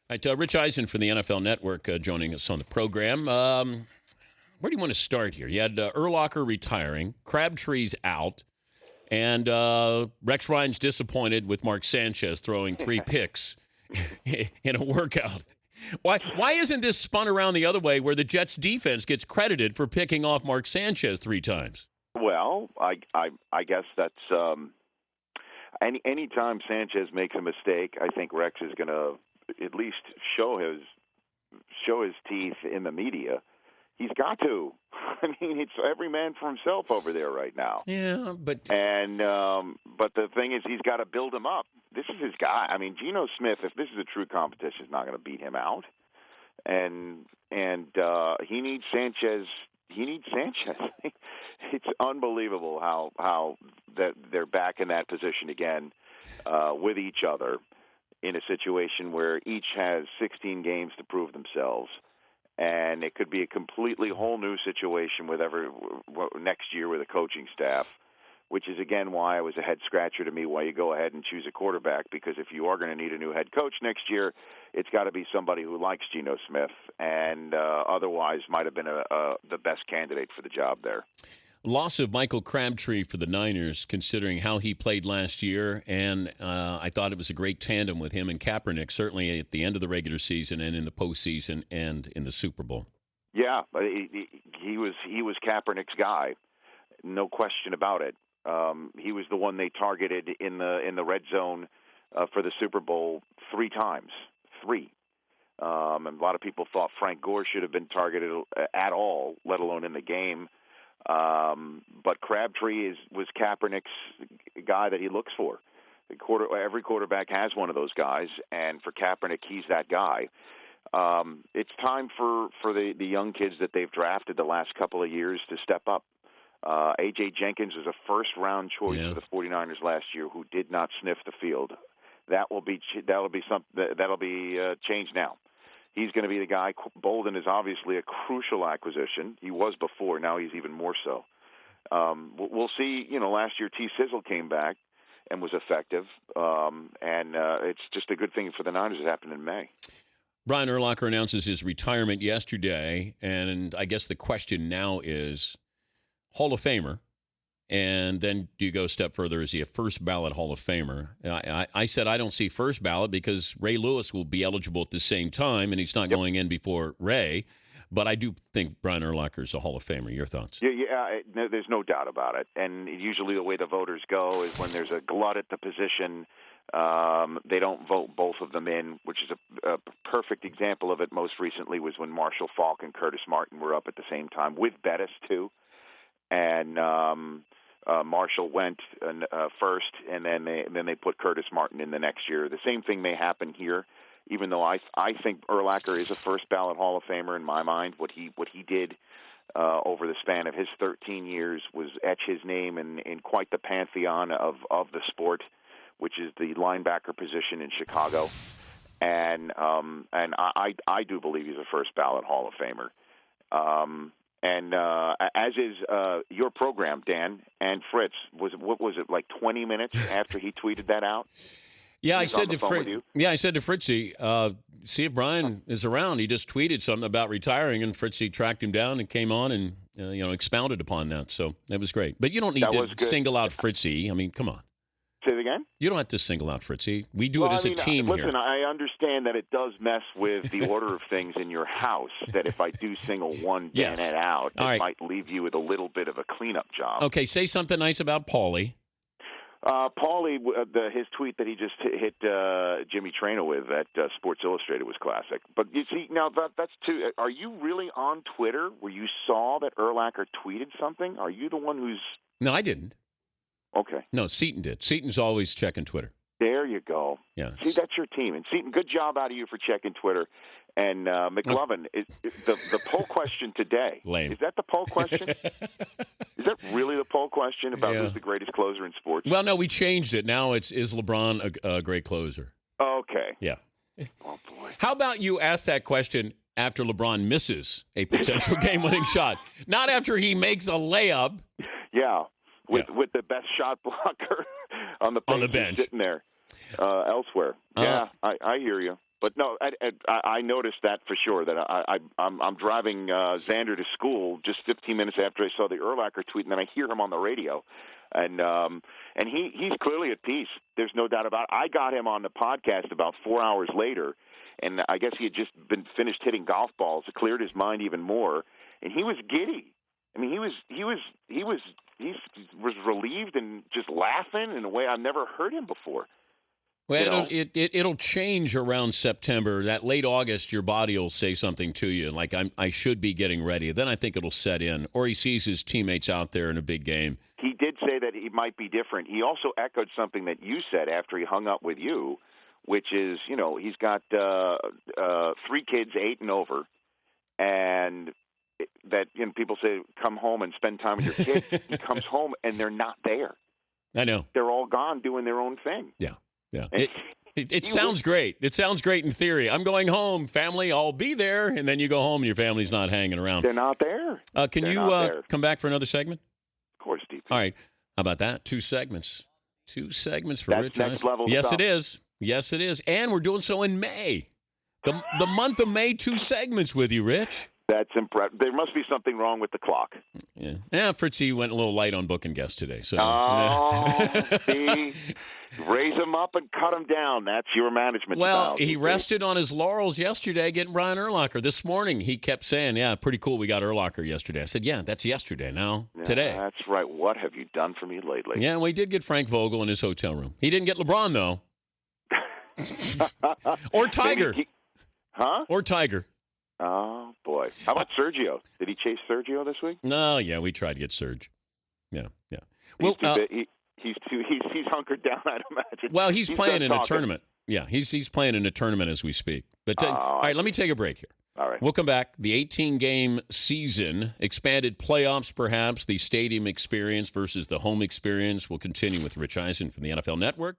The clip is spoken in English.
All right, Rich Eisen from the NFL Network joining us on the program. Where do you want to start here? You had Urlacher retiring, Crabtree's out, and Rex Ryan's disappointed with Mark Sanchez throwing 3 picks in a workout. Why isn't this spun around the other way where the Jets defense gets credited for picking off Mark Sanchez 3 times? Well, I guess that's any time Sanchez makes a mistake, I think Rex is going to at least show his teeth in the media. He's got to. I mean, it's every man for himself over there right now. Yeah, but the thing is, he's got to build him up. This is his guy. I mean, Geno Smith, if this is a true competition, is not going to beat him out. And he needs Sanchez. He needs Sanchez. It's unbelievable how that they're back in that position again with each other in a situation where each has 16 games to prove themselves. And it could be a completely whole new situation with next year with a coaching staff, which is, again, why it was a head-scratcher to me why you go ahead and choose a quarterback, because if you are going to need a new head coach next year, it's got to be somebody who likes Geno Smith and otherwise might have been the best candidate for the job there. Loss of Michael Crabtree for the Niners, considering how he played last year, and I thought it was a great tandem with him and Kaepernick, certainly at the end of the regular season and in the postseason and in the Super Bowl. Yeah, he was Kaepernick's guy, no question about it. He was the one they targeted in the red zone for the Super Bowl 3 times. 3. And a lot of people thought Frank Gore should have been targeted at all, let alone in the game. But Crabtree was Kaepernick's guy that he looks for. Every quarterback has one of those guys, and for Kaepernick, he's that guy. It's time for the young kids that they've drafted the last couple of years to step up. A.J. Jenkins was a first-round choice for the 49ers last year who did not sniff the field. That'll be changed now. He's going to be the guy. Bolden is obviously a crucial acquisition. He was before. Now he's even more so. We'll see. Last year T. Sizzle came back and was effective, and it's just a good thing for the Niners. It happened in May. Brian Urlacher announces his retirement yesterday, and I guess the question now is Hall of Famer, and then do you go a step further? Is he a first ballot Hall of Famer? I said I don't see first ballot because Ray Lewis will be eligible at the same time, and he's not going in before Ray. But I do think Brian Urlacher is a Hall of Famer. Your thoughts? Yeah, there's no doubt about it. And usually the way the voters go is when there's a glut at the position, they don't vote both of them in, which is a perfect example of it. Most recently was when Marshall Faulk and Curtis Martin were up at the same time, with Bettis too. And Marshall went first, and then they put Curtis Martin in the next year. The same thing may happen here, even though I think Urlacher is a first ballot Hall of Famer in my mind. What he did over the span of his 13 years was etch his name in quite the pantheon of the sport, which is the linebacker position in Chicago. And I do believe he's a first ballot Hall of Famer. And as is your program, Dan and Fritz, what was it, like 20 minutes after he tweeted that out? Yeah, I said to Fritzy, see if Brian is around. He just tweeted something about retiring, and Fritzy tracked him down and came on and expounded upon that. So that was great. But you don't need to single out Fritzy. I mean, come on. Say it again? You don't have to single out Fritzy. We do it as a team here. Listen, I understand that it does mess with the order of things in your house, that if I do single one Danette out, it might leave you with a little bit of a cleanup job. Okay, say something nice about Paulie. Paulie, his tweet that he just hit Jimmy Traynor with at Sports Illustrated was classic. But you see, now that's too. Are you really on Twitter where you saw that Urlacher tweeted something? Are you the one who's... No, I didn't. Okay. No, Seton did. Seton's always checking Twitter. There you go. Yeah. See, that's your team. And Seton, good job out of you for checking Twitter. And McLovin, the poll question today. Lame. Is that the poll question? Is that really the poll question about who's the greatest closer in sports? Well, no, we changed it. Now is LeBron a great closer? Okay. Yeah. Oh, boy. How about you ask that question after LeBron misses a potential game-winning shot, not after he makes a layup? Yeah. With the best shot blocker on the bench sitting there elsewhere. Yeah, I hear you. But no, I noticed that for sure. That I'm driving Xander to school just 15 minutes after I saw the Urlacher tweet, and then I hear him on the radio, and he's clearly at peace. There's no doubt about it. I got him on the podcast about 4 hours later, and I guess he had just been finished hitting golf balls. It cleared his mind even more, and he was giddy. I mean, he was relieved and just laughing in a way I've never heard him before. Well, it'll change around September. That late August, your body will say something to you, like I should be getting ready. Then I think it'll set in. Or he sees his teammates out there in a big game. He did say that he might be different. He also echoed something that you said after he hung up with you, which is, he's got 3 kids, 8 and over, and that people say come home and spend time with your kids. He comes home and they're not there. I know. They're all gone doing their own thing. Yeah. Yeah, it sounds great. It sounds great in theory. I'm going home, family. I'll be there, and then you go home, and your family's not hanging around. They're not there. Can you come back for another segment? Of course, Steve. All right. How about that? 2 segments. 2 segments for That's Rich next Eisen. level Yes, stuff. it is. Yes, it is. And we're doing so in May. The month of May, 2 segments with you, Rich. That's impressive. There must be something wrong with the clock. Yeah. Fritzy went a little light on booking guests today. So. See, raise him up and cut him down. That's your management style. Well, he rested on his laurels yesterday getting Brian Urlacher. This morning, he kept saying, yeah, pretty cool. We got Urlacher yesterday. I said, yeah, that's yesterday. Now, today. That's right. What have you done for me lately? Yeah, we did get Frank Vogel in his hotel room. He didn't get LeBron, though. Or Tiger. Or Tiger. Oh, boy. How about Sergio? Did he chase Sergio this week? No, yeah, we tried to get Serge. Yeah. He's hunkered down, I'd imagine. Well, he's playing in a tournament. Yeah, he's playing in a tournament as we speak. But all right, let me take a break here. All right. We'll come back. The 18-game season, expanded playoffs, perhaps, the stadium experience versus the home experience. We'll continue with Rich Eisen from the NFL Network.